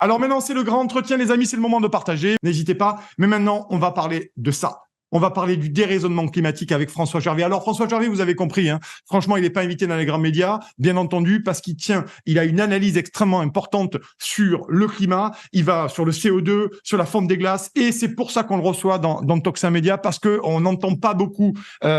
Alors maintenant, c'est le grand entretien, les amis, c'est le moment de partager. N'hésitez pas. Mais maintenant, on va parler de ça. On va parler du déraisonnement climatique avec François Gervais. Alors, François Gervais, vous avez compris, hein, franchement, il n'est pas invité dans les grands médias, bien entendu, parce il a une analyse extrêmement importante sur le climat. Il va sur le CO2, sur la fonte des glaces. Et c'est pour ça qu'on le reçoit dans Toxin Média, parce qu'on n'entend pas beaucoup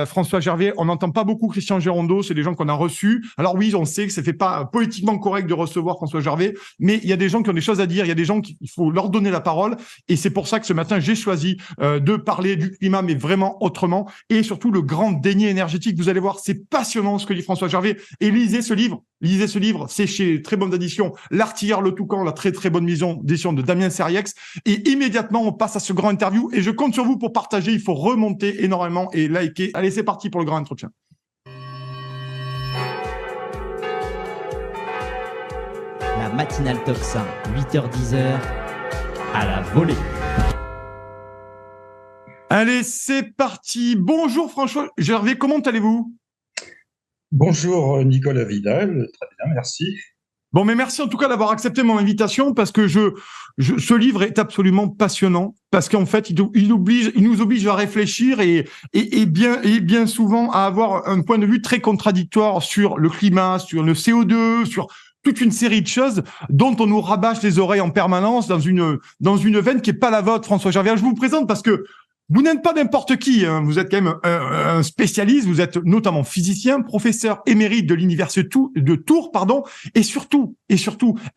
François Gervais, on n'entend pas beaucoup Christian Gérondeau, c'est des gens qu'on a reçus. Alors oui, on sait que ça fait pas politiquement correct de recevoir François Gervais, mais il y a des gens qui ont des choses à dire, il y a des gens qu'il faut leur donner la parole. Et c'est pour ça que ce matin, j'ai choisi de parler du climat, mais vraiment autrement, et surtout le grand déni énergétique. Vous allez voir, c'est passionnant ce que dit François Gervais. Et lisez ce livre, c'est chez Très Bonne Édition, L'artilleur, le toucan, la très très bonne maison d'édition de Damien Serriex. Et immédiatement, on passe à ce grand interview, et je compte sur vous pour partager. Il faut remonter énormément et liker. Allez, c'est parti pour le grand entretien. La matinale Toxin, 8h-10h, à la volée. Allez, c'est parti. Bonjour François Gervais, comment allez-vous ? Bonjour Nicolas Vidal, très bien, merci. Bon, mais merci en tout cas d'avoir accepté mon invitation, parce que ce livre est absolument passionnant, parce qu'en fait, il nous oblige à réfléchir et bien souvent à avoir un point de vue très contradictoire sur le climat, sur le CO2, sur toute une série de choses dont on nous rabâche les oreilles en permanence dans une veine qui est pas la vôtre, François Gervais. Je vous présente parce que vous n'êtes pas n'importe qui, hein. Vous êtes quand même un spécialiste, vous êtes notamment physicien, professeur émérite de l'université de Tours, et surtout,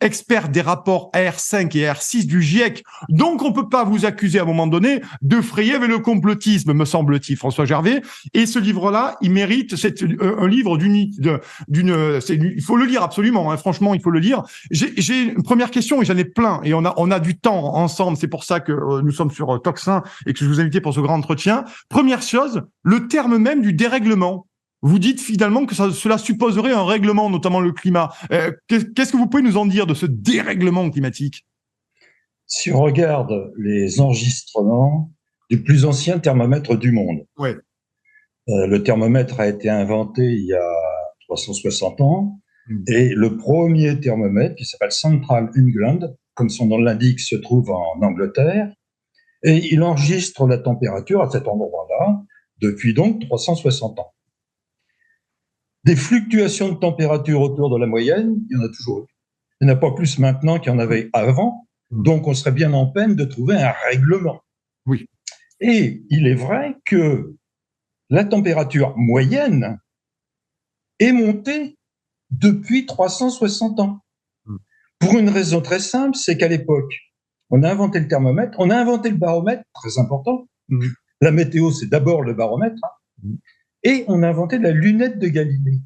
expert des rapports AR5 et AR6 du GIEC. Donc, on peut pas vous accuser à un moment donné de frayer avec le complotisme, me semble-t-il, François Gervais. Et ce livre-là, il mérite, c'est un livre il faut le lire absolument, hein. Franchement, il faut le lire. J'ai une première question, et j'en ai plein, et on a du temps ensemble, c'est pour ça que nous sommes sur Toxin et que je vous invite pour ce grand entretien. Première chose, le terme même du dérèglement. Vous dites finalement que cela supposerait un règlement, notamment le climat. Qu'est-ce que vous pouvez nous en dire de ce dérèglement climatique ? Si on regarde les enregistrements du plus ancien thermomètre du monde, ouais. Le thermomètre a été inventé il y a 360 ans, et le premier thermomètre, qui s'appelle Central England, comme son nom l'indique, se trouve en Angleterre, et il enregistre la température à cet endroit-là depuis donc 360 ans. Des fluctuations de température autour de la moyenne, il y en a toujours eu. Il n'y en a pas plus maintenant qu'il y en avait avant, donc on serait bien en peine de trouver un règlement. Oui. Et il est vrai que la température moyenne est montée depuis 360 ans. Pour une raison très simple, c'est qu'à l'époque, on a inventé le thermomètre, on a inventé le baromètre, très important. La météo, c'est d'abord le baromètre. Et on a inventé la lunette de Galilée.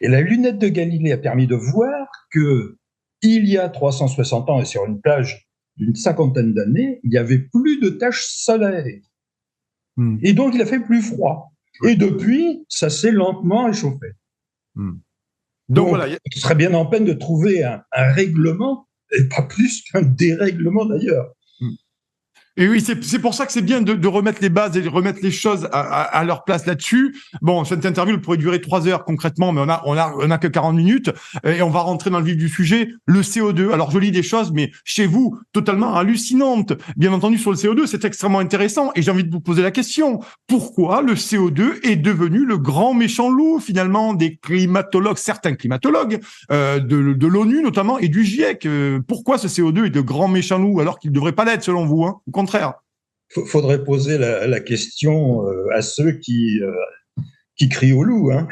Et la lunette de Galilée a permis de voir que il y a 360 ans, et sur une plage d'une cinquantaine d'années, il n'y avait plus de taches solaires. Et donc, il a fait plus froid. Et depuis, ça s'est lentement réchauffé. Donc voilà, on serait bien en peine de trouver un règlement, et pas plus qu'un dérèglement d'ailleurs. Et oui, c'est pour ça que c'est bien de remettre les bases et de remettre les choses à leur place là-dessus. Bon, cette interview elle pourrait durer 3 heures concrètement, mais on a que 40 minutes et on va rentrer dans le vif du sujet. Le CO2. Alors, je lis des choses, mais chez vous, totalement hallucinantes. Bien entendu, sur le CO2, c'est extrêmement intéressant et j'ai envie de vous poser la question. Pourquoi le CO2 est devenu le grand méchant loup, finalement, des climatologues, certains climatologues, de l'ONU notamment et du GIEC? Pourquoi ce CO2 est le grand méchant loup alors qu'il ne devrait pas l'être, selon vous, hein? Contraire. Faudrait poser la question à ceux qui crient au loup. Hein.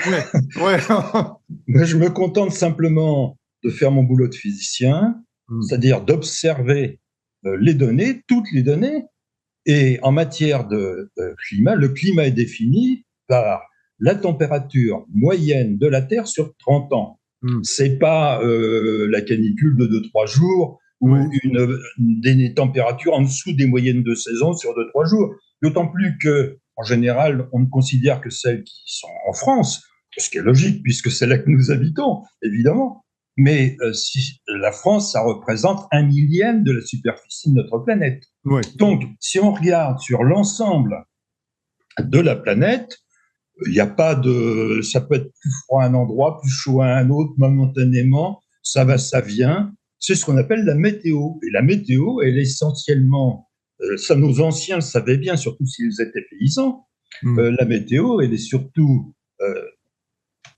Ouais. Moi, je me contente simplement de faire mon boulot de physicien, c'est-à-dire d'observer les données, toutes les données. Et en matière de climat, le climat est défini par la température moyenne de la Terre sur 30 ans. C'est pas la canicule de 2-3 jours, ou des températures en dessous des moyennes de saison sur 2-3 jours. D'autant plus que, en général, on ne considère que celles qui sont en France, ce qui est logique puisque c'est là que nous habitons, évidemment. Mais si la France, ça représente 1/1000 de la superficie de notre planète. Ouais. Donc, si on regarde sur l'ensemble de la planète, il n'y a pas de... Ça peut être plus froid à un endroit, plus chaud à un autre, momentanément. Ça va, ça vient. c'est ce qu'on appelle la météo. Et la météo, elle est essentiellement, ça nos anciens le savaient bien, surtout s'ils étaient paysans, la météo, elle est surtout,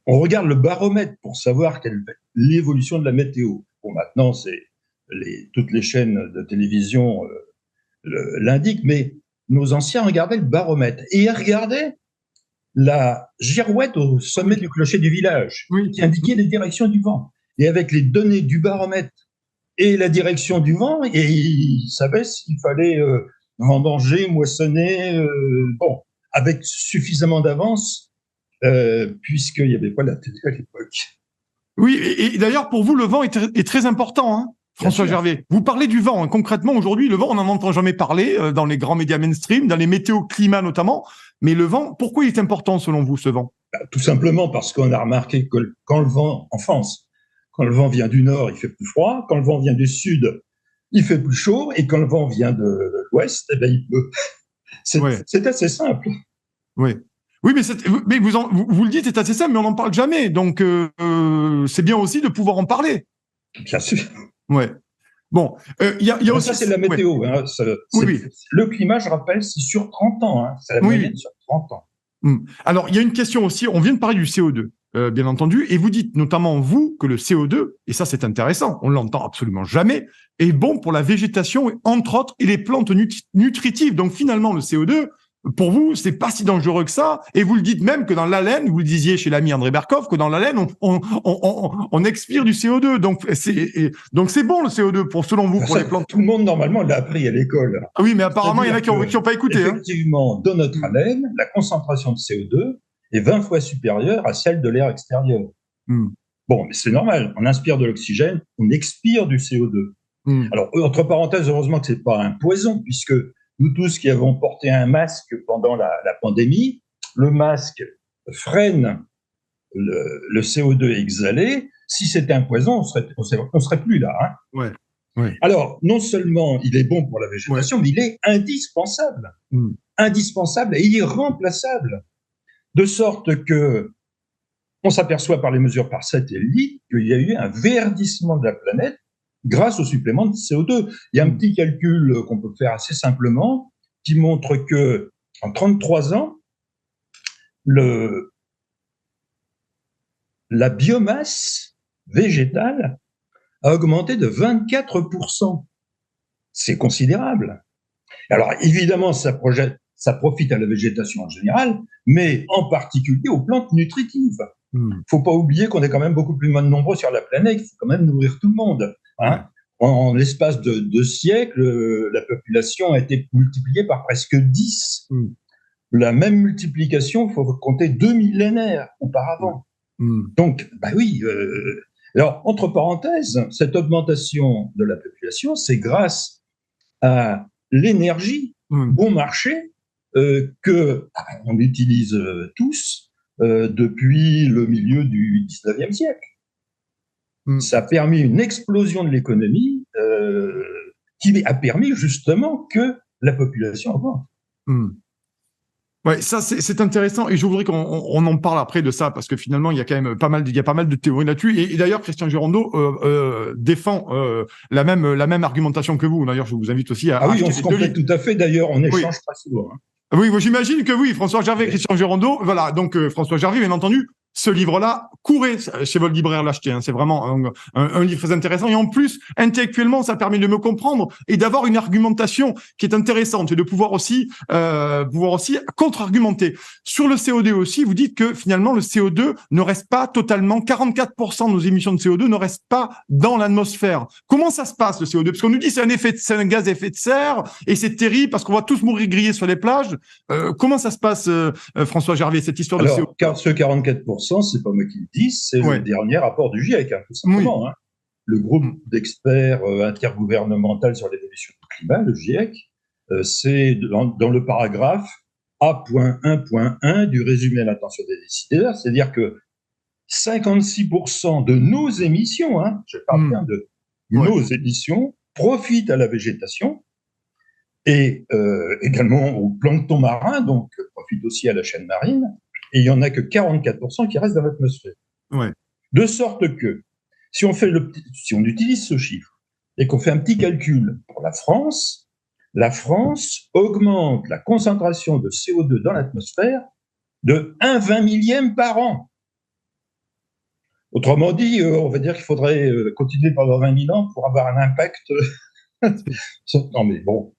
on regarde le baromètre pour savoir quelle est l'évolution de la météo. Bon, maintenant, toutes les chaînes de télévision l'indiquent, mais nos anciens regardaient le baromètre et ils regardaient la girouette au sommet du clocher du village qui indiquait les directions du vent. Et avec les données du baromètre et la direction du vent, et ils savaient s'il fallait vendanger, moissonner, avec suffisamment d'avance, puisqu'il n'y avait pas la télé à l'époque. Oui, et d'ailleurs, pour vous, le vent est très important, hein, François Gervais. Vous parlez du vent, hein. Concrètement, aujourd'hui, le vent, on n'en entend jamais parler dans les grands médias mainstream, dans les météo-climats notamment. Mais le vent, pourquoi il est important selon vous, ce vent ? Tout simplement parce qu'on a remarqué que quand le vent, en France, quand le vent vient du nord, il fait plus froid. Quand le vent vient du sud, il fait plus chaud. Et quand le vent vient de l'ouest, eh ben, il pleut. C'est assez simple. Oui. Oui, mais vous le dites, c'est assez simple, mais on n'en parle jamais. Donc, c'est bien aussi de pouvoir en parler. Bien sûr. Ouais. Bon, il y a aussi... Ça, c'est la météo. Hein. Le climat, je rappelle, c'est sur 30 ans. Hein. C'est la moyenne sur 30 ans. Alors, il y a une question aussi. On vient de parler du CO2, bien entendu, et vous dites notamment, vous, que le CO2, et ça, c'est intéressant, on l'entend absolument jamais, est bon pour la végétation, entre autres, et les plantes nutritives. Donc, finalement, le CO2... Pour vous, c'est pas si dangereux que ça. Et vous le dites même que dans la laine, vous le disiez chez l'ami André Berkoff, que dans la laine, on expire du CO2. Donc c'est bon le CO2 selon vous, pour les plantes. Tout le monde, normalement, l'a appris à l'école. Ah oui, mais apparemment, il y en a qui n'ont pas écouté. Effectivement, dans notre haleine, la concentration de CO2 est 20 fois supérieure à celle de l'air extérieur. Bon, mais c'est normal. On inspire de l'oxygène, on expire du CO2. Alors, entre parenthèses, heureusement que c'est pas un poison, puisque nous tous qui avons porté un masque pendant la pandémie, le masque freine le CO2 exhalé. Si c'était un poison, on serait plus là. Hein. Ouais. Alors, non seulement il est bon pour la végétation, mais il est indispensable. Indispensable et irremplaçable. De sorte que on s'aperçoit par les mesures par satellite qu'il y a eu un verdissement de la planète grâce au supplément de CO2. Il y a un petit calcul qu'on peut faire assez simplement qui montre que en 33 ans, la biomasse végétale a augmenté de 24%. C'est considérable. Alors évidemment, ça profite à la végétation en général, mais en particulier aux plantes nutritives. Faut pas oublier qu'on est quand même beaucoup plus nombreux sur la planète, il faut quand même nourrir tout le monde. Hein. En l'espace de 2 siècles, la population a été multipliée par presque 10. La même multiplication, il faut compter 2 millénaires auparavant. Donc, bah oui. Alors, entre parenthèses, cette augmentation de la population, c'est grâce à l'énergie bon marché que on utilise tous depuis le milieu du 19e siècle. Ça a permis une explosion de l'économie qui a permis justement que la population augmente. Ouais, ça c'est intéressant et je voudrais qu'on en parle après de ça parce que finalement il y a quand même pas mal de théories là-dessus et d'ailleurs Christian Girondeau défend la même argumentation que vous. D'ailleurs, je vous invite aussi à oui, on se complète tout à fait. D'ailleurs, on échange pas souvent. Hein. Oui, j'imagine que oui, François Gervais, Christian Girondeau, voilà. Donc François Gervais, bien entendu. Ce livre-là, courez chez votre libraire l'acheter. Hein. C'est vraiment un livre très intéressant. Et en plus, intellectuellement, ça permet de me comprendre et d'avoir une argumentation qui est intéressante et de pouvoir aussi contre-argumenter. Sur le CO2 aussi, vous dites que finalement, le CO2 ne reste pas totalement, 44% de nos émissions de CO2 ne restent pas dans l'atmosphère. Comment ça se passe, le CO2? Parce qu'on nous dit c'est un gaz à effet de serre et c'est terrible parce qu'on va tous mourir grillés sur les plages. Comment ça se passe, François Gervais, cette histoire de CO2? Car ce 44%, c'est pas moi qui le dis, c'est le dernier rapport du GIEC, tout simplement. Hein. Le groupe d'experts intergouvernemental sur l'évolution du climat, le GIEC, c'est dans le paragraphe A.1.1 du résumé à l'attention des décideurs, c'est-à-dire que 56% de nos émissions, je parle bien de nos émissions, profitent à la végétation et également au plancton marin, donc profitent aussi à la chaîne marine. Et il n'y en a que 44% qui restent dans l'atmosphère. De sorte que, si on utilise ce chiffre, et qu'on fait un petit calcul pour la France augmente la concentration de CO2 dans l'atmosphère de 1/20 millième par an. Autrement dit, on va dire qu'il faudrait continuer pendant 20 000 ans pour avoir un impact. Non, mais bon.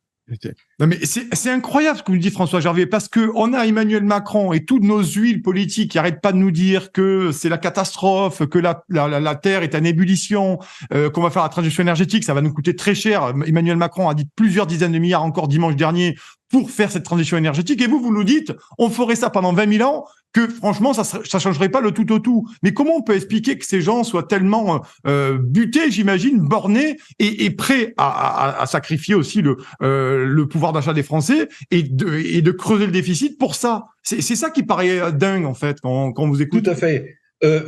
Non, mais c'est incroyable ce que vous dites, François Gervais, parce que on a Emmanuel Macron et toutes nos huiles politiques qui arrêtent pas de nous dire que c'est la catastrophe, que la Terre est en ébullition, qu'on va faire la transition énergétique, ça va nous coûter très cher. Emmanuel Macron a dit plusieurs dizaines de milliards encore dimanche dernier pour faire cette transition énergétique. Et vous nous dites, on ferait ça pendant 20 000 ans, que franchement, ça changerait pas le tout au tout. Mais comment on peut expliquer que ces gens soient tellement butés, j'imagine, bornés et prêts à sacrifier aussi le pouvoir d'achat des Français et de creuser le déficit pour ça? C'est ça qui paraît dingue, en fait, quand on vous écoute. Tout à fait.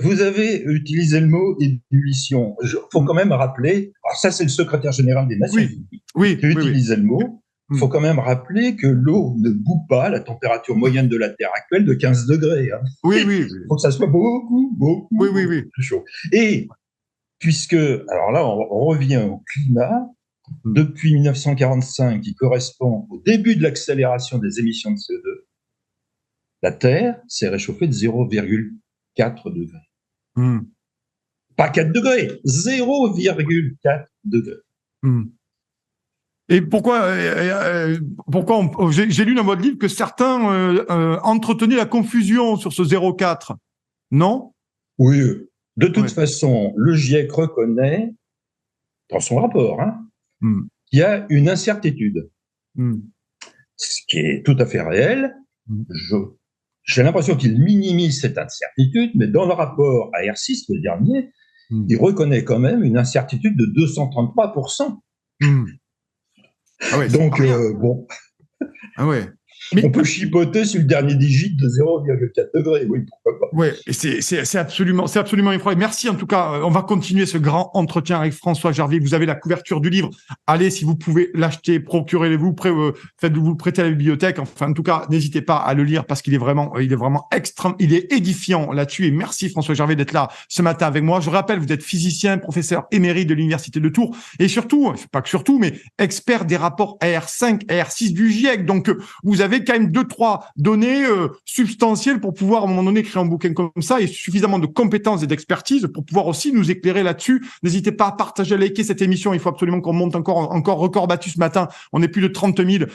Vous avez utilisé le mot ébullition. Il faut quand même rappeler, alors ça c'est le secrétaire général des Nations Unies qui utilisait le mot. Il faut quand même rappeler que l'eau ne bout pas la température moyenne de la Terre actuelle de 15 degrés. Hein. Oui. Il faut que ça soit beaucoup plus chaud. Et puisque, alors là, on revient au climat, depuis 1945, qui correspond au début de l'accélération des émissions de CO2, la Terre s'est réchauffée de 0,4 degrés. Pas 4 degrés, 0,4 degrés. Et pourquoi j'ai lu dans votre livre que certains entretenaient la confusion sur ce 0,4, non? Oui, de toute façon, le GIEC reconnaît, dans son rapport, qu'il y a une incertitude, ce qui est tout à fait réel. J'ai l'impression qu'il minimise cette incertitude, mais dans le rapport AR6, le dernier, il reconnaît quand même une incertitude de 233%. Ah ouais, donc, bon. Ah ouais. On peut chipoter sur le dernier digit de 0,4 degrés, oui, pourquoi pas. Oui, c'est absolument effroyable. Merci en tout cas. On va continuer ce grand entretien avec François Gervais. Vous avez la couverture du livre. Allez, si vous pouvez l'acheter, procurez-le-vous, faites-vous le prêter à la bibliothèque. Enfin, en tout cas, n'hésitez pas à le lire parce qu'il est vraiment extrême, il est édifiant là-dessus. Et merci François Gervais d'être là ce matin avec moi. Je rappelle, vous êtes physicien, professeur émérite de l'Université de Tours et surtout, pas que surtout, mais expert des rapports AR5, AR6 du GIEC. Donc, vous avez quand même 2-3 données substantielles pour pouvoir à un moment donné créer un bouquin comme ça et suffisamment de compétences et d'expertise pour pouvoir aussi nous éclairer là-dessus. N'hésitez pas à partager, à liker cette émission. Il faut absolument qu'on monte encore record battu ce matin. On est plus de 30 000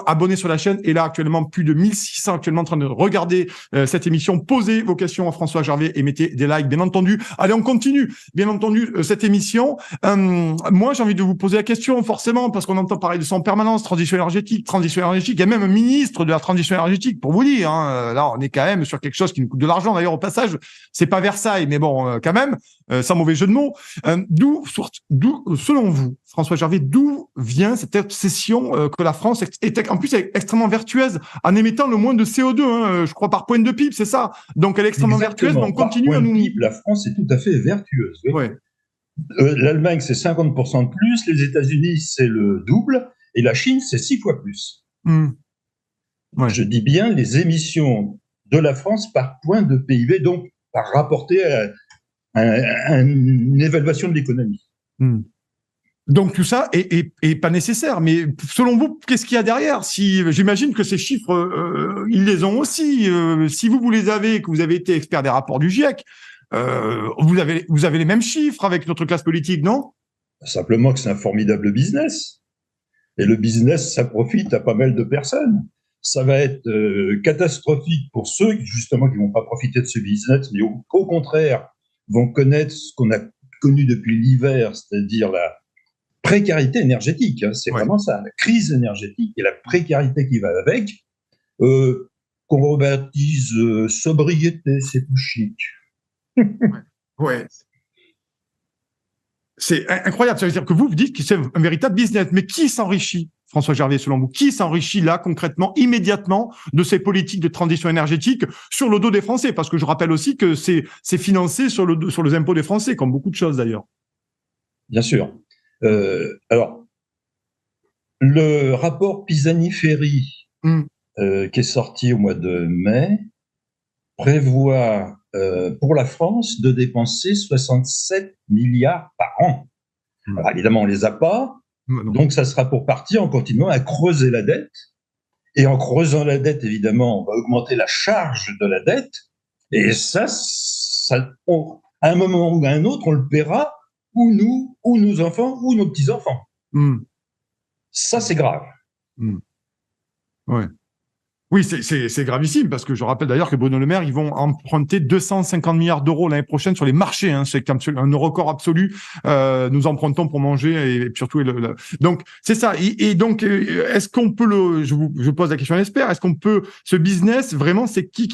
abonnés sur la chaîne et là actuellement plus de 1600 actuellement en train de regarder cette émission. Posez vos questions à François Gervais et mettez des likes, bien entendu. Allez, on continue, bien entendu, cette émission. Moi, j'ai envie de vous poser la question, forcément, parce qu'on entend parler de ça en permanence, transition énergétique. Il y a même un ministre de la transition énergétique, pour vous dire. Là, on est quand même sur quelque chose qui nous coûte de l'argent. D'ailleurs, au passage, c'est pas Versailles, mais bon, quand même, sans mauvais jeu de mots. D'où, selon vous, François Gervais, d'où vient cette obsession que la France est en plus extrêmement vertueuse en émettant le moins de CO2, je crois par point de PIB, c'est ça. Donc elle est extrêmement vertueuse, mais on continue à nous. PIB, la France est tout à fait vertueuse. Oui. Ouais. L'Allemagne, c'est 50% de plus, les États-Unis, c'est le double, et la Chine, c'est 6 fois plus. Ouais. Je dis bien les émissions de la France par point de PIB, donc par rapporté à une évaluation de l'économie. Donc tout ça est pas nécessaire. Mais selon vous, qu'est-ce qu'il y a derrière? Si j'imagine que ces chiffres, ils les ont aussi. Si vous les avez, que vous avez été expert des rapports du GIEC, vous avez les mêmes chiffres avec notre classe politique, non? Simplement que c'est un formidable business. Et le business, ça profite à pas mal de personnes. Ça va être catastrophique pour ceux justement qui vont pas profiter de ce business, mais au contraire vont connaître ce qu'on a connu depuis l'hiver, c'est-à-dire la précarité énergétique. C'est vraiment ça, la crise énergétique et la précarité qui va avec, qu'on rebaptise sobriété, c'est plus chic. Ouais. C'est incroyable. Ça veut dire que vous dites que c'est un véritable business. Mais qui s'enrichit, François Gervais, selon vous? Qui s'enrichit là, concrètement, immédiatement, de ces politiques de transition énergétique sur le dos des Français? Parce que je rappelle aussi que c'est financé sur les impôts des Français, comme beaucoup de choses d'ailleurs. Bien sûr. Alors, le rapport Pisani-Ferry, qui est sorti au mois de mai, prévoit pour la France de dépenser 67 milliards par an. Alors évidemment, on les a pas. Donc, ça sera pour partir en continuant à creuser la dette. Et en creusant la dette, évidemment, on va augmenter la charge de la dette. Et ça à un moment ou à un autre, on le paiera, ou nous, ou nos enfants, ou nos petits-enfants. Ça, c'est grave. Ouais. Oui, c'est gravissime, parce que je rappelle d'ailleurs que Bruno Le Maire, ils vont emprunter 250 milliards d'euros l'année prochaine sur les marchés. C'est un record absolu. Nous empruntons pour manger et surtout donc c'est ça. Et donc est-ce qu'on peut je pose la question à l'expert, est-ce qu'on peut ce business vraiment, c'est qui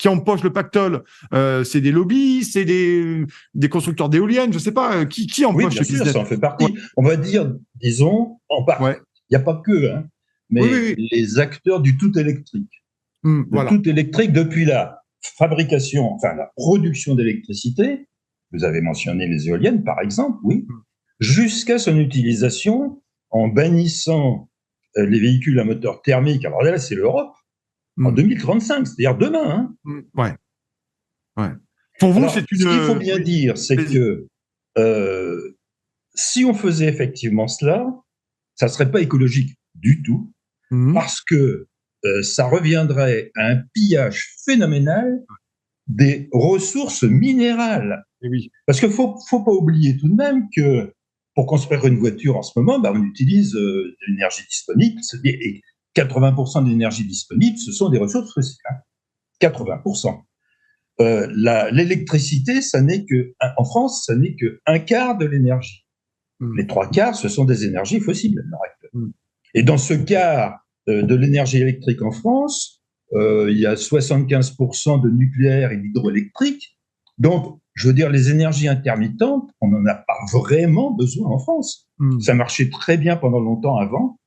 empoche le pactole? C'est des lobbies, c'est des constructeurs d'éoliennes, je sais pas qui empoche ce business. Ça en fait partie. On va dire, disons, en partie. Il n'y a pas que mais les acteurs du tout électrique. Le tout électrique, depuis la fabrication, enfin la production d'électricité, vous avez mentionné les éoliennes par exemple, jusqu'à son utilisation en bannissant les véhicules à moteur thermique. Alors là, c'est l'Europe, en 2035, c'est-à-dire demain. Pour vous, alors, ce qu'il faut bien dire, c'est que si on faisait effectivement cela, ça ne serait pas écologique du tout. Parce que ça reviendrait à un pillage phénoménal des ressources minérales. Parce qu'il ne faut pas oublier tout de même que pour construire une voiture en ce moment, on utilise de l'énergie disponible, et 80% de l'énergie disponible, ce sont des ressources fossiles. 80%. L'électricité, en France, ça n'est qu'un quart de l'énergie. Les trois quarts, ce sont des énergies fossiles. Et dans ce quart de l'énergie électrique en France, il y a 75% de nucléaire et d'hydroélectrique. Donc, je veux dire, les énergies intermittentes, on n'en a pas vraiment besoin en France. Ça marchait très bien pendant longtemps avant.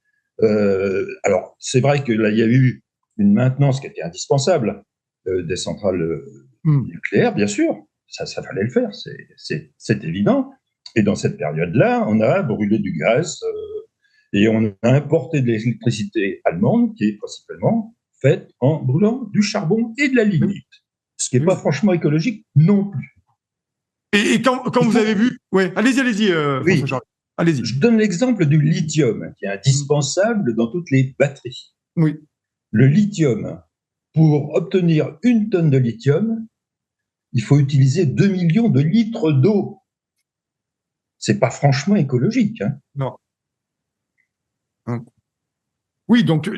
Alors, c'est vrai que là, il y a eu une maintenance qui était indispensable des centrales nucléaires, bien sûr. Ça fallait le faire, c'est évident. Et dans cette période-là, on a brûlé du gaz et on a importé de l'électricité allemande qui est principalement faite en brûlant du charbon et de la lignite, ce qui n'est pas franchement écologique non plus. Et quand vous avez vu... allez-y, François Charles. Allez-y. Je donne l'exemple du lithium, qui est indispensable dans toutes les batteries. Le lithium, pour obtenir 1 tonne de lithium, il faut utiliser 2 millions de litres d'eau. C'est pas franchement écologique. Non. Oui, donc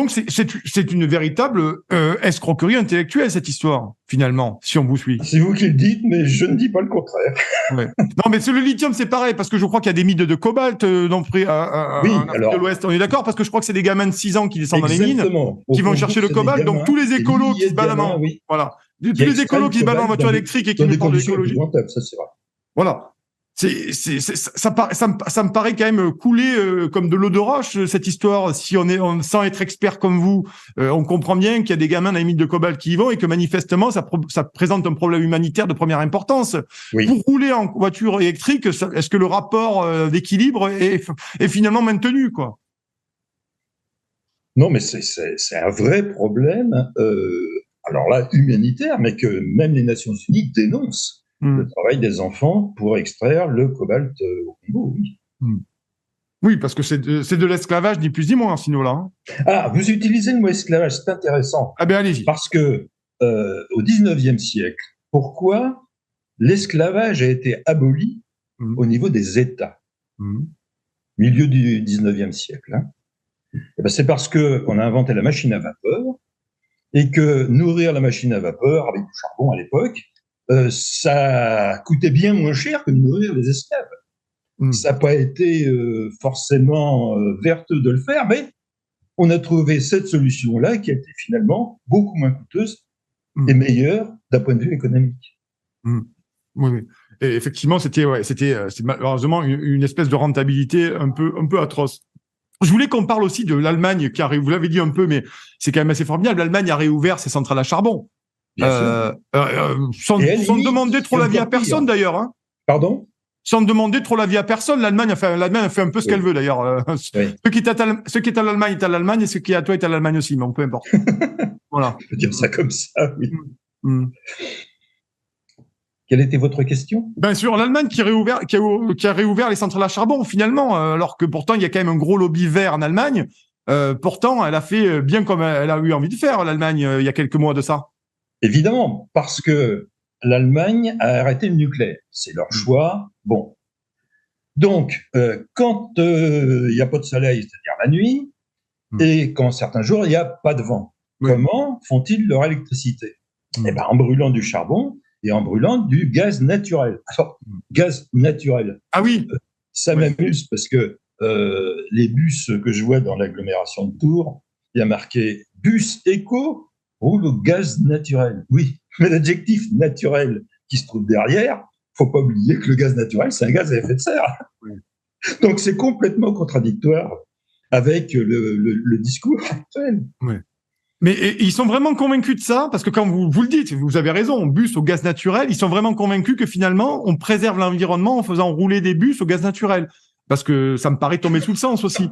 c'est une véritable escroquerie intellectuelle, cette histoire, finalement, si on vous suit. C'est vous qui le dites, mais je ne dis pas le contraire. Non, mais sur le lithium, c'est pareil, parce que je crois qu'il y a des mines de cobalt en Afrique de l'Ouest. On est d'accord, parce que je crois que c'est des gamins de 6 ans qui descendent dans les mines, qui vont chercher le cobalt. Donc tous les écolos qui se baladent tous les écolos qui se baladent en voiture électrique et qui nous parlent d'écologie. Ça, c'est vrai. Voilà. Ça me paraît quand même couler comme de l'eau de roche, cette histoire. Si sans être expert comme vous, on comprend bien qu'il y a des gamins dans les mines de cobalt qui y vont et que manifestement, ça présente un problème humanitaire de première importance. Pour rouler en voiture électrique, est-ce que le rapport d'équilibre est finalement maintenu, quoi? Non, mais c'est un vrai problème, alors là, humanitaire, mais que même les Nations Unies dénoncent. Le travail des enfants pour extraire le cobalt au Congo, Oui, parce que c'est de l'esclavage, ni plus ni moins, sinon là. Ah, vous utilisez le mot esclavage, c'est intéressant. Ah ben allez-y. Parce que au 19e siècle, pourquoi l'esclavage a été aboli au niveau des États, milieu du 19e siècle. C'est parce qu'on a inventé la machine à vapeur et que nourrir la machine à vapeur avec du charbon à l'époque, ça coûtait bien moins cher que de nourrir les esclaves. Ça n'a pas été forcément vertueux de le faire, mais on a trouvé cette solution-là qui a été finalement beaucoup moins coûteuse et meilleure d'un point de vue économique. Oui. Et effectivement, c'était malheureusement une espèce de rentabilité un peu atroce. Je voulais qu'on parle aussi de l'Allemagne qui vous l'avez dit un peu, mais c'est quand même assez formidable. L'Allemagne a réouvert ses centrales à charbon. Sans demander trop l'avis à personne, d'ailleurs. Pardon ? Sans demander trop l'avis à personne. L'Allemagne a fait un peu ce qu'elle veut, d'ailleurs. Ce qui est à l'Allemagne est à l'Allemagne et ce qui est à toi est à l'Allemagne aussi, mais peu importe. Voilà. Je peux dire ça comme ça, oui. Quelle était votre question? Ben sur l'Allemagne qui a réouvert les centrales à charbon finalement, alors que pourtant il y a quand même un gros lobby vert en Allemagne. Pourtant, elle a fait bien comme elle a eu envie de faire l'Allemagne il y a quelques mois de ça. Évidemment, parce que l'Allemagne a arrêté le nucléaire. C'est leur choix. Bon. Donc, quand il n'y a pas de soleil, c'est-à-dire la nuit, et quand certains jours, il n'y a pas de vent, comment font-ils leur électricité? Eh ben, en brûlant du charbon et en brûlant du gaz naturel. Alors, gaz naturel. Ah oui. Ça m'amuse parce que les bus que je vois dans l'agglomération de Tours, il y a marqué « Bus éco roule au gaz naturel ». Oui, mais l'adjectif « naturel » qui se trouve derrière, faut pas oublier que le gaz naturel, c'est un gaz à effet de serre. Oui. Donc, c'est complètement contradictoire avec le discours actuel. Oui. Mais ils sont vraiment convaincus de ça, parce que quand vous le dites, vous avez raison, bus au gaz naturel, ils sont vraiment convaincus que finalement, on préserve l'environnement en faisant rouler des bus au gaz naturel. Parce que ça me paraît tomber sous le sens aussi.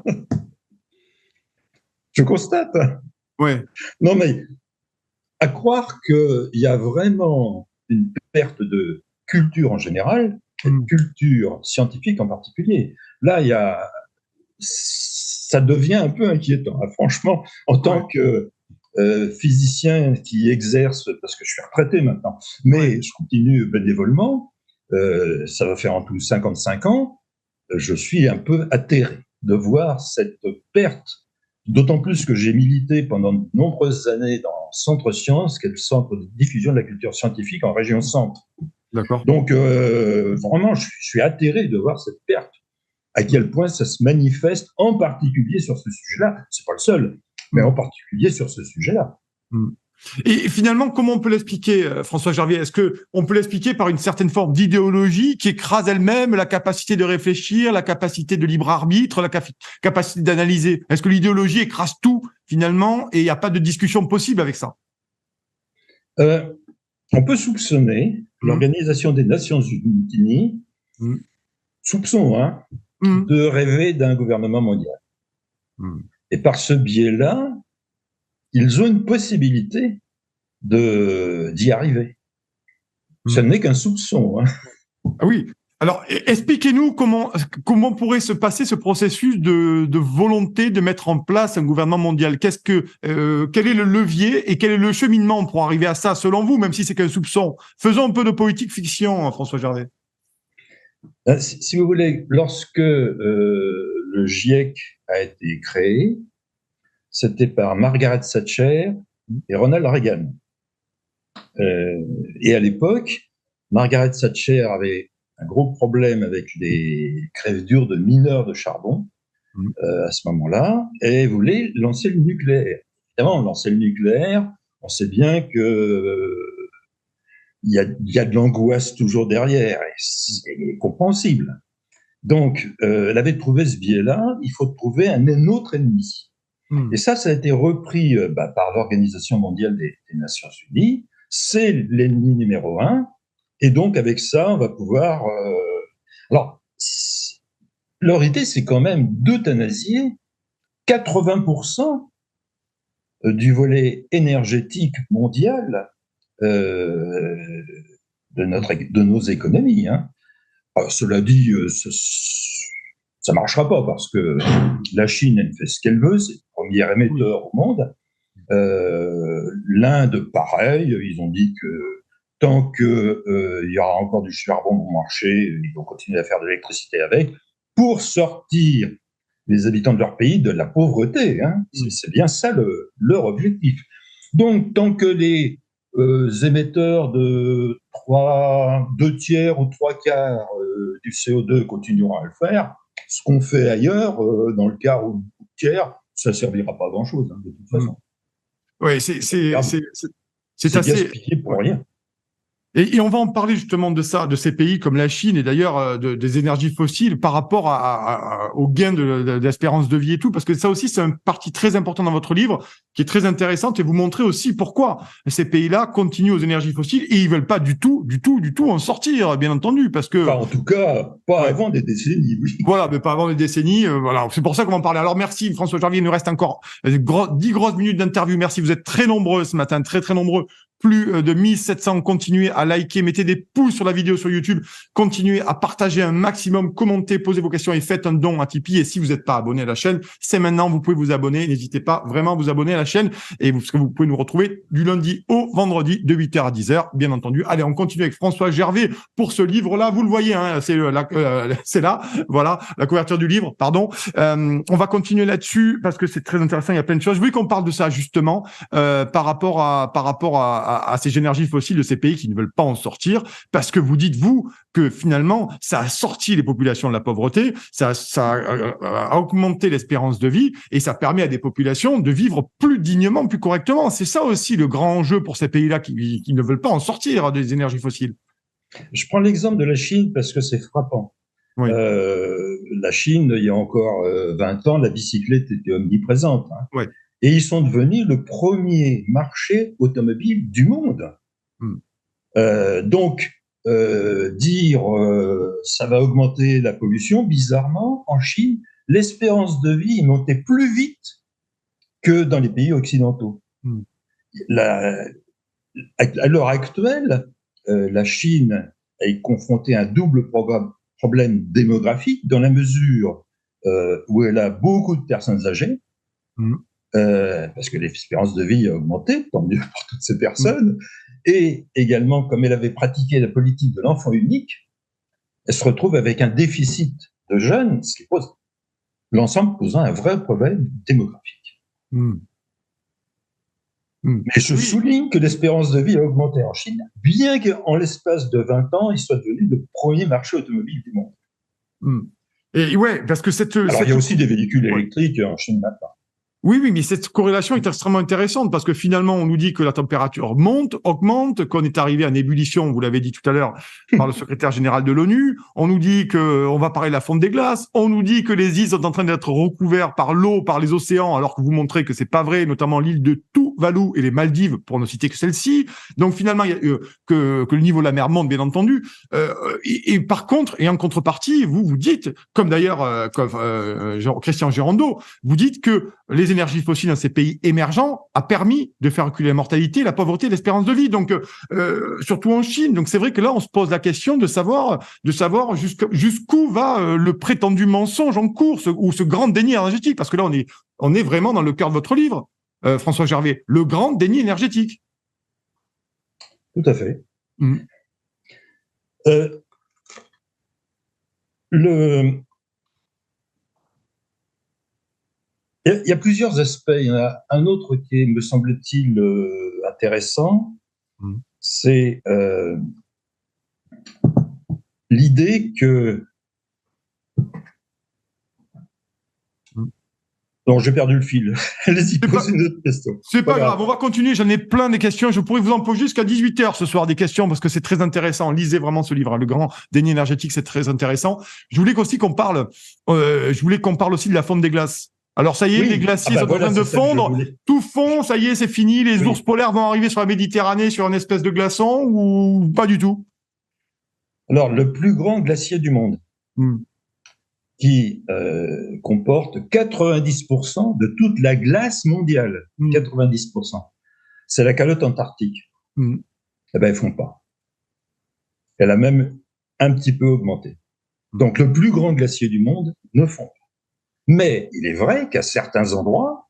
Je constate. Ouais. Non, mais à croire qu'il y a vraiment une perte de culture en général, et de culture scientifique en particulier. Là, ça devient un peu inquiétant. Franchement, en tant que physicien qui exerce, parce que je suis retraité maintenant, mais je continue bénévolement, ça va faire en tout 55 ans, je suis un peu atterré de voir cette perte, d'autant plus que j'ai milité pendant de nombreuses années dans Centre Sciences, qui est le centre de diffusion de la culture scientifique en région centre. D'accord. Donc, vraiment, je suis atterré de voir cette perte, à quel point ça se manifeste, en particulier sur ce sujet-là. C'est pas le seul, mais en particulier sur ce sujet-là. Et finalement, comment on peut l'expliquer, François Gervier? Est-ce que on peut l'expliquer par une certaine forme d'idéologie qui écrase elle-même la capacité de réfléchir, la capacité de libre arbitre, la capacité d'analyser? Est-ce que l'idéologie écrase tout finalement et il n'y a pas de discussion possible avec ça? On peut soupçonner l'Organisation des Nations Unies, soupçon, hein, de rêver d'un gouvernement mondial. Et par ce biais-là, ils ont une possibilité d'y arriver. Ce n'est qu'un soupçon. Hein. Ah oui. Alors, expliquez-nous comment pourrait se passer ce processus de volonté de mettre en place un gouvernement mondial. Quel est le levier et quel est le cheminement pour arriver à ça, selon vous, même si c'est qu'un soupçon? Faisons un peu de politique fiction, François Gervais. Si vous voulez, lorsque le GIEC a été créé, c'était par Margaret Thatcher et Ronald Reagan. Et à l'époque, Margaret Thatcher avait un gros problème avec les crèves-dures de mineurs de charbon à ce moment-là, et voulait lancer le nucléaire. Évidemment, lancer le nucléaire, on sait bien que il y a de l'angoisse toujours derrière, et c'est compréhensible. Donc, elle avait trouvé ce biais-là, il faut trouver un autre ennemi. Et ça a été repris par l'Organisation mondiale des Nations Unies. C'est l'ennemi numéro 1. Et donc, avec ça, on va pouvoir... Alors, leur idée, c'est quand même d'euthanasier 80% du volet énergétique mondial de nos économies. Hein. Alors, cela dit, ça marchera pas parce que la Chine, elle fait ce qu'elle veut, c'est le premier émetteur au monde. L'Inde, pareil, ils ont dit que tant qu'il y aura encore du charbon bon marché, ils vont continuer à faire de l'électricité avec, pour sortir les habitants de leur pays de la pauvreté. Hein. C'est bien ça leur objectif. Donc, tant que les émetteurs de 2 tiers ou 3 quarts du CO2 continueront à le faire, ce qu'on fait ailleurs, dans le quart ou le tiers, ça ne servira pas à grand-chose, hein, de toute façon. Oui, c'est assez gaspillé pour rien. Et on va en parler justement de ça, de ces pays comme la Chine et d'ailleurs des énergies fossiles par rapport au gain d'espérance de vie et tout, parce que ça aussi c'est une partie très importante dans votre livre qui est très intéressante et vous montrez aussi pourquoi ces pays-là continuent aux énergies fossiles et ils veulent pas du tout en sortir, bien entendu, parce que... Enfin, en tout cas, pas avant des décennies, oui. Voilà, mais pas avant des décennies, voilà. C'est pour ça qu'on va en parler. Alors merci François Gervier, il nous reste encore 10 grosses minutes d'interview. Merci, vous êtes très nombreux ce matin, très très nombreux plus de 1700. Continuez à liker, mettez des pouces sur la vidéo sur YouTube, continuez à partager un maximum, commentez, posez vos questions et faites un don à Tipeee. Et si vous n'êtes pas abonné à la chaîne, c'est maintenant, vous pouvez vous abonner. N'hésitez pas vraiment à vous abonner à la chaîne parce que vous pouvez nous retrouver du lundi au vendredi de 8h à 10h, bien entendu. Allez, on continue avec François Gervais pour ce livre-là. Vous le voyez, hein, c'est là, voilà, la couverture du livre, pardon. On va continuer là-dessus parce que c'est très intéressant, il y a plein de choses. Je voulais qu'on parle de ça justement par rapport à ces énergies fossiles de ces pays qui ne veulent pas en sortir, parce que vous dites, vous, que finalement, ça a sorti les populations de la pauvreté, ça a augmenté l'espérance de vie et ça permet à des populations de vivre plus dignement, plus correctement. C'est ça aussi le grand enjeu pour ces pays-là qui ne veulent pas en sortir des énergies fossiles. Je prends l'exemple de la Chine parce que c'est frappant. Oui. La Chine, il y a encore 20 ans, la bicyclette était omniprésente. Hein. Oui. Et ils sont devenus le premier marché automobile du monde. Donc, dire ça va augmenter la pollution, bizarrement, en Chine, l'espérance de vie est montée plus vite que dans les pays occidentaux. À l'heure actuelle, la Chine est confrontée à un double problème démographique dans la mesure où elle a beaucoup de personnes âgées, parce que l'espérance de vie a augmenté, tant mieux pour toutes ces personnes, et également, comme elle avait pratiqué la politique de l'enfant unique, elle se retrouve avec un déficit de jeunes, ce qui pose l'ensemble posant un vrai problème démographique. Mais je souligne que l'espérance de vie a augmenté en Chine, bien qu'en l'espace de 20 ans, il soit devenu le premier marché automobile du monde. Et ouais, parce que il y a aussi des véhicules électriques en Chine maintenant. Oui, mais cette corrélation est extrêmement intéressante parce que finalement, on nous dit que la température augmente, qu'on est arrivé à une ébullition, vous l'avez dit tout à l'heure, par le secrétaire général de l'ONU. On nous dit qu'on va parler de la fonte des glaces. On nous dit que les îles sont en train d'être recouvertes par l'eau, par les océans, alors que vous montrez que c'est pas vrai, notamment l'île de Tuvalu et les Maldives, pour ne citer que celle-ci. Donc finalement, il y a, que le niveau de la mer monte, bien entendu. Et par contre, et en contrepartie, vous dites, comme d'ailleurs Christian Girondeau, vous dites que les énergies fossiles dans ces pays émergents a permis de faire reculer la mortalité, la pauvreté, l'espérance de vie. Donc, surtout en Chine. Donc, c'est vrai que là, on se pose la question de savoir jusqu'où va le prétendu mensonge en cours, ou ce grand déni énergétique. Parce que là, on est vraiment dans le cœur de votre livre, François Gervais, le grand déni énergétique. Tout à fait. Il y a plusieurs aspects. Il y en a un autre qui est, me semble-t-il, intéressant. C'est l'idée que... Non, j'ai perdu le fil. Allez-y, posez une autre question. C'est pas grave, on va continuer. J'en ai plein des questions. Je pourrais vous en poser jusqu'à 18h ce soir des questions parce que c'est très intéressant. Lisez vraiment ce livre, Le Grand Déni énergétique, c'est très intéressant. Je voulais aussi qu'on parle aussi de la fonte des glaces. Alors ça y est, les glaciers sont en train de fondre, tout fond, ça y est, c'est fini, les ours polaires vont arriver sur la Méditerranée sur une espèce de glaçon ou pas du tout? Alors, le plus grand glacier du monde, qui comporte 90% de toute la glace mondiale, 90%, c'est la calotte antarctique. Eh ben, elle fond pas. Elle a même un petit peu augmenté. Donc, le plus grand glacier du monde ne fond pas. Mais il est vrai qu'à certains endroits,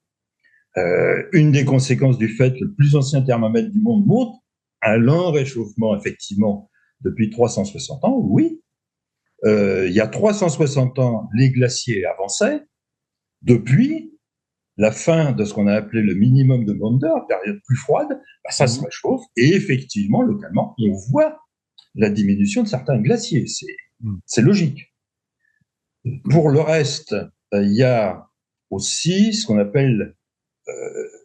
une des conséquences du fait que le plus ancien thermomètre du monde montre un lent réchauffement, effectivement, depuis 360 ans, oui. Il y a 360 ans, les glaciers avançaient. Depuis la fin de ce qu'on a appelé le minimum de Maunder, période plus froide, ça se réchauffe. Et effectivement, localement, on voit la diminution de certains glaciers. C'est logique. Pour le reste, il y a aussi ce qu'on appelle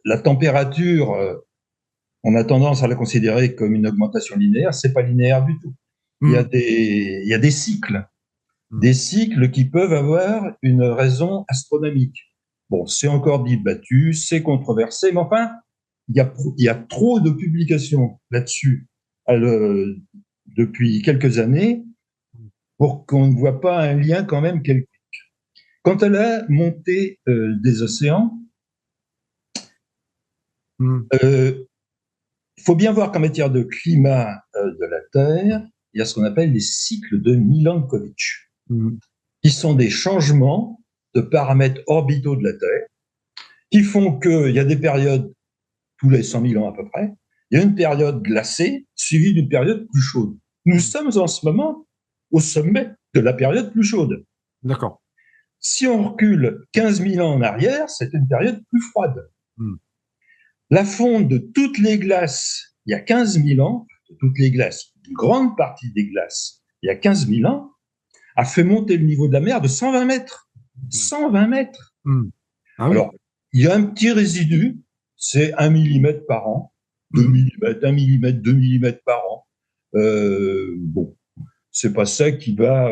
la température. On a tendance à la considérer comme une augmentation linéaire. C'est pas linéaire du tout. Il y a des cycles. Des cycles qui peuvent avoir une raison astronomique. Bon, c'est encore débattu, c'est controversé, mais enfin, il y a trop de publications là-dessus depuis quelques années pour qu'on ne voit pas un lien quand même quelconque. Quant à la montée des océans, il faut bien voir qu'en matière de climat de la Terre, il y a ce qu'on appelle les cycles de Milankovitch, qui sont des changements de paramètres orbitaux de la Terre, qui font qu'il y a des périodes tous les 100 000 ans à peu près, il y a une période glacée suivie d'une période plus chaude. Nous sommes en ce moment au sommet de la période plus chaude. D'accord. Si on recule 15 000 ans en arrière, c'est une période plus froide. La fonte de toutes les glaces, il y a 15 000 ans, de toutes les glaces, une grande partie des glaces, il y a 15 000 ans, a fait monter le niveau de la mer de 120 mètres. 120 mètres. Ah oui. Alors, il y a un petit résidu, c'est 1 millimètre par an, 2 millimètres, 1 millimètre, 2 millimètres par an. Bon, c'est pas ça qui va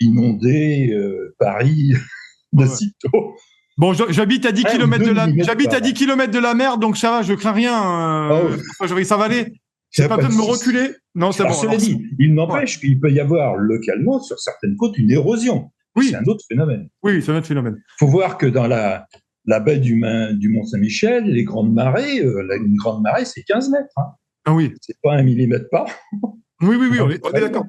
inonder Paris de sitôt. Bon, j'habite à 10 km de la, j'habite à 10 km de la mer, donc ça va, je crains rien. Ça va aller. C'est pas besoin de me reculer. Non, c'est bon. Cela dit, il n'empêche qu'il peut y avoir localement, sur certaines côtes, une érosion. Oui. C'est un autre phénomène. Oui, c'est un autre phénomène. Il faut voir que dans la baie du Mont-Saint-Michel, les grandes marées, une grande marée, c'est 15 mètres. Hein. Ah oui. C'est pas 1 millimètre par an. Oui, on est d'accord.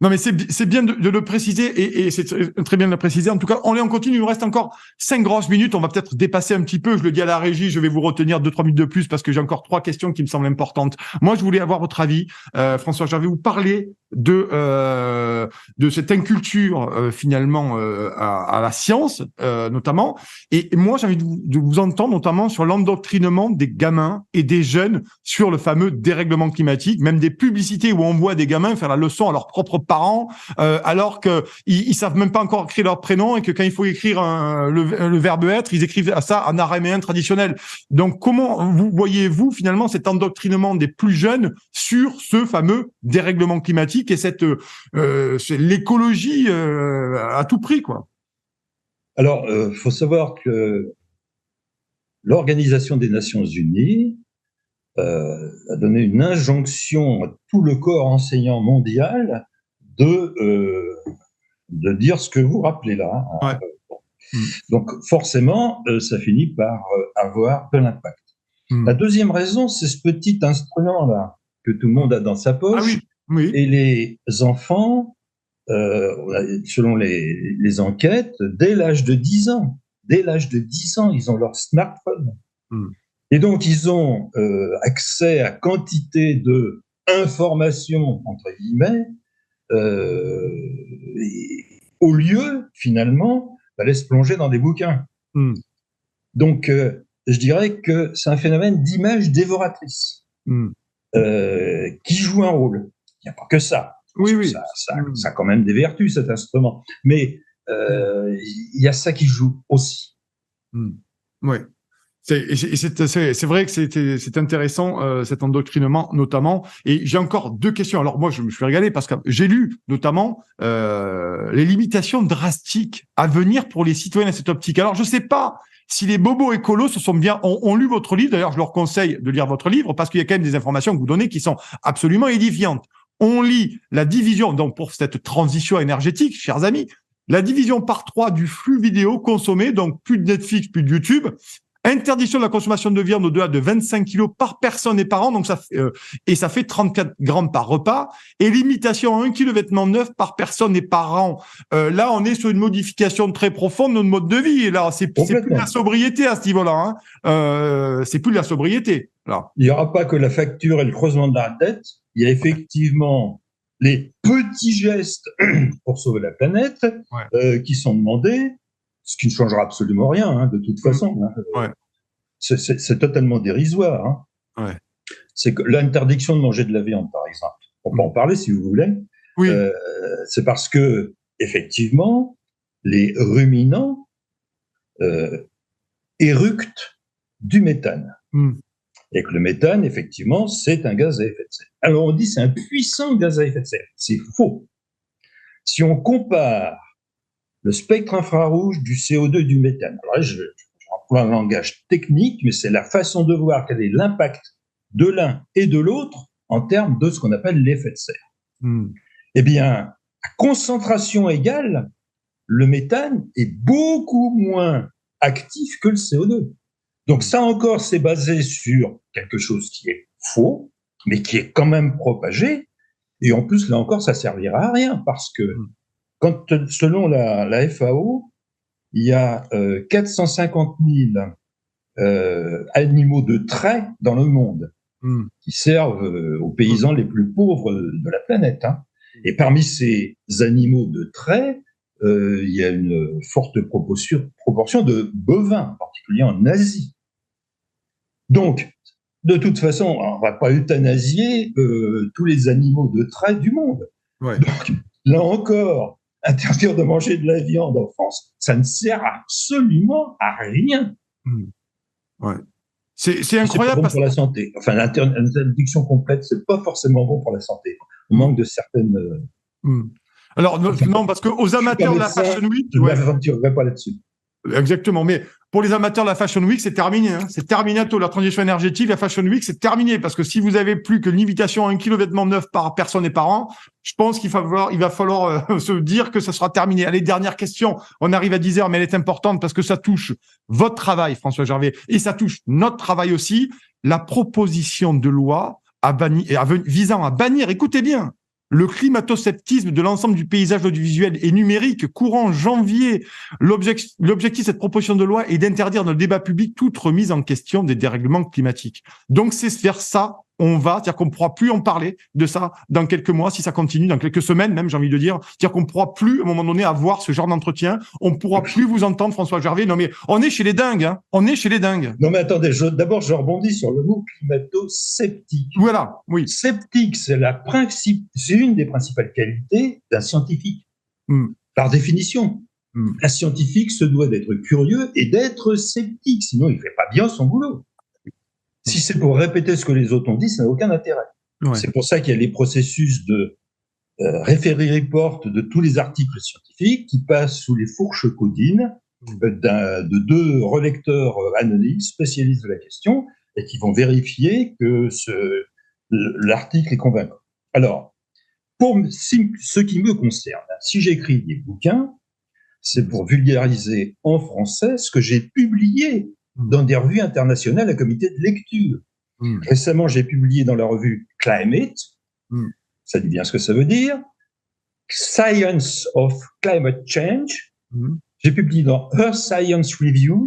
Non, mais c'est bien de le préciser et c'est très bien de le préciser. En tout cas, on continue. Il nous reste encore 5 grosses minutes. On va peut-être dépasser un petit peu. Je le dis à la régie, je vais vous retenir 2-3 minutes de plus parce que j'ai encore 3 questions qui me semblent importantes. Moi, je voulais avoir votre avis. François, je vais vous parler de cette inculture finalement à la science notamment. Et moi, j'ai envie de vous entendre notamment sur l'endoctrinement des gamins et des jeunes sur le fameux dérèglement climatique, même des publicités où on voit des gamins faire la leçon à leurs propres parents alors que ils savent même pas encore écrire leur prénom et que quand il faut écrire le verbe être, ils écrivent ça en araméen traditionnel. Donc comment vous voyez-vous finalement cet endoctrinement des plus jeunes sur ce fameux dérèglement climatique et c'est l'écologie à tout prix, quoi. Alors, faut savoir que l'Organisation des Nations Unies a donné une injonction à tout le corps enseignant mondial de dire ce que vous rappelez là. Hein. Ouais. Donc, forcément, ça finit par avoir de l'impact. La deuxième raison, c'est ce petit instrument-là que tout le monde a dans sa poche. Ah oui. Oui. Et les enfants, selon les enquêtes, dès l'âge de 10 ans, ils ont leur smartphone. Et donc, ils ont accès à quantité de informations, entre guillemets, au lieu, finalement, d'aller se plonger dans des bouquins. Donc, je dirais que c'est un phénomène d'image dévoratrice qui joue un rôle. Il n'y a pas que ça. Oui. Ça a quand même des vertus, cet instrument. Mais il y a ça qui joue aussi. Oui. C'est vrai que c'est intéressant, cet endoctrinement notamment. Et j'ai encore 2 questions. Alors moi, je me suis régalé parce que j'ai lu notamment les limitations drastiques à venir pour les citoyens à cette optique. Alors je sais pas si les bobos écolos ont lu votre livre. D'ailleurs, je leur conseille de lire votre livre parce qu'il y a quand même des informations que vous donnez qui sont absolument édifiantes. On lit la division, donc pour cette transition énergétique, chers amis, la division par 3 du flux vidéo consommé, donc plus de Netflix, plus de YouTube. Interdiction de la consommation de viande au-delà de 25 kilos par personne et par an, donc ça fait 34 grammes par repas, et limitation à 1 kilo de vêtements neufs par personne et par an. Là, on est sur une modification très profonde de notre mode de vie, et là, c'est plus de la sobriété à ce niveau-là. C'est plus de la sobriété. Là. Il n'y aura pas que la facture et le creusement de la dette. Il y a effectivement les petits gestes pour sauver la planète qui sont demandés. Ce qui ne changera absolument rien, hein, de toute façon. Hein. C'est totalement dérisoire. Hein. C'est que l'interdiction de manger de la viande, par exemple. On peut en parler si vous voulez. Oui. C'est parce que, effectivement, les ruminants éructent du méthane. Et que le méthane, effectivement, c'est un gaz à effet de serre. Alors on dit c'est un puissant gaz à effet de serre. C'est faux. Si on compare le spectre infrarouge du CO2 et du méthane. Alors là, je emploie un langage technique, mais c'est la façon de voir quel est l'impact de l'un et de l'autre en termes de ce qu'on appelle l'effet de serre. Eh bien, à concentration égale, le méthane est beaucoup moins actif que le CO2. Donc ça encore, c'est basé sur quelque chose qui est faux, mais qui est quand même propagé. Et en plus, là encore, ça servira à rien parce que quand, selon la FAO, il y a 450 000 animaux de trait dans le monde qui servent aux paysans les plus pauvres de la planète. Hein. Et parmi ces animaux de trait, il y a une forte proportion de bovins, en particulier en Asie. Donc, de toute façon, on ne va pas euthanasier tous les animaux de trait du monde. Ouais. Donc, là encore, interdire de manger de la viande en France, ça ne sert absolument à rien. Ouais. C'est incroyable. C'est pas bon pour la santé. Enfin, l'interdiction complète, c'est pas forcément bon pour la santé. On manque de certaines. Alors non, parce que aux amateurs de la Fashion Week, je ne m'aventurerai pas là-dessus. Exactement, mais pour les amateurs de la Fashion Week, c'est terminé. Hein. C'est terminato, la transition énergétique, la Fashion Week, c'est terminé. Parce que si vous avez plus que l'invitation à 1 kilo de vêtements neufs par personne et par an, je pense qu'il va falloir se dire que ça sera terminé. Allez, dernière question. On arrive à 10h, mais elle est importante parce que ça touche votre travail, François Gervais, et ça touche notre travail aussi. La proposition de loi visant à bannir, écoutez bien, le climato-sceptisme de l'ensemble du paysage audiovisuel et numérique courant janvier. L'objectif de cette proposition de loi est d'interdire dans le débat public toute remise en question des dérèglements climatiques. Donc, c'est vers ça on va, c'est-à-dire qu'on ne pourra plus en parler de ça dans quelques mois, si ça continue, dans quelques semaines même, j'ai envie de dire. C'est-à-dire qu'on ne pourra plus, à un moment donné, avoir ce genre d'entretien. On ne pourra plus vous entendre, François Gervais. Non, mais on est chez les dingues, hein. On est chez les dingues. Non, mais attendez, d'abord, je rebondis sur le mot climato-sceptique. Voilà, oui. Sceptique, c'est une des principales qualités d'un scientifique. Par définition. Un scientifique se doit d'être curieux et d'être sceptique, sinon il ne fait pas bien son boulot. Si c'est pour répéter ce que les autres ont dit, ça n'a aucun intérêt. Ouais. C'est pour ça qu'il y a les processus de referee report de tous les articles scientifiques qui passent sous les fourches codines de 2 relecteurs anonymes spécialistes de la question et qui vont vérifier que l'article est convaincant. Alors, pour ce qui me concerne, si j'écris des bouquins, c'est pour vulgariser en français ce que j'ai publié dans des revues internationales à comité de lecture. Récemment, j'ai publié dans la revue Climate, ça dit bien ce que ça veut dire, Science of Climate Change. J'ai publié dans Earth Science Reviews.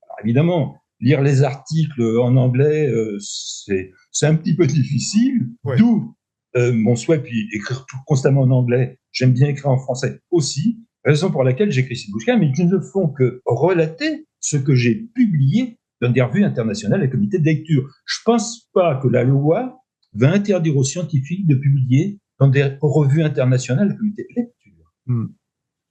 Alors, évidemment, lire les articles en anglais, c'est un petit peu difficile, d'où mon souhait, puis écrire constamment en anglais. J'aime bien écrire en français aussi, raison pour laquelle j'écris ces bouquins, mais qui ne font que relater ce que j'ai publié dans des revues internationales et comités de lecture. Je ne pense pas que la loi va interdire aux scientifiques de publier dans des revues internationales et comités de lecture.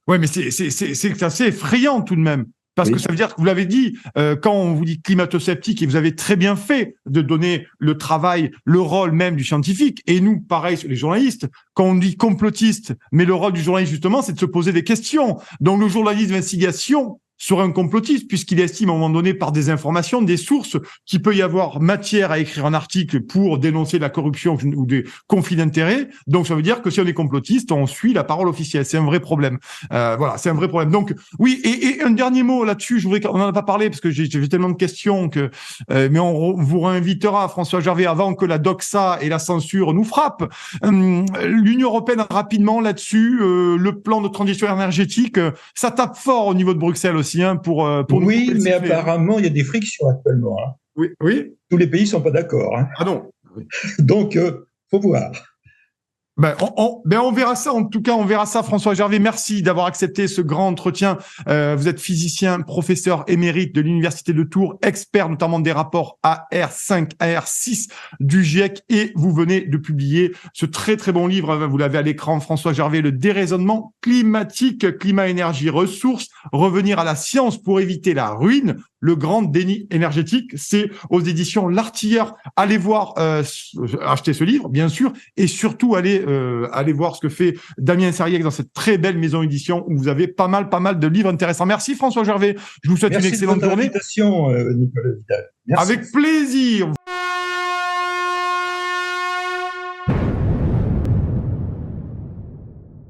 Oui, mais c'est assez effrayant tout de même. Parce que ça veut dire que vous l'avez dit, quand on vous dit climato-sceptique, et vous avez très bien fait de donner le travail, le rôle même du scientifique. Et nous, pareil, les journalistes, quand on dit complotiste, mais le rôle du journaliste, justement, c'est de se poser des questions. Donc, le journaliste d'investigation sur un complotiste, puisqu'il estime à un moment donné par des informations, des sources, qu'il peut y avoir matière à écrire un article pour dénoncer la corruption ou des conflits d'intérêts. Donc, ça veut dire que si on est complotiste, on suit la parole officielle. C'est un vrai problème. Voilà, c'est un vrai problème. Donc, oui, et un dernier mot là-dessus, on n'en a pas parlé parce que j'ai tellement de questions que, mais on vous réinvitera, François Gervais, avant que la doxa et la censure nous frappent. L'Union européenne, rapidement là-dessus, le plan de transition énergétique, ça tape fort au niveau de Bruxelles aussi. Pour oui, mais apparemment, il y a des frictions actuellement. Hein. Oui. Tous les pays ne sont pas d'accord. Hein. Ah non. Donc, faut voir. On verra ça. En tout cas, on verra ça. François Gervais, merci d'avoir accepté ce grand entretien. Vous êtes physicien, professeur émérite de l'Université de Tours, expert notamment des rapports AR5, AR6 du GIEC, et vous venez de publier ce très très bon livre. Vous l'avez à l'écran, François Gervais, le déraisonnement climatique, climat, énergie, ressources, revenir à la science pour éviter la ruine. Le grand déni énergétique, c'est aux éditions L'Artilleur. Allez voir, acheter ce livre, bien sûr, et surtout allez voir ce que fait Damien Serriec dans cette très belle maison édition où vous avez pas mal de livres intéressants. Merci François Gervais. Je vous souhaite une excellente journée. Merci de votre invitation, Nicolas Vidal. Merci. Avec plaisir.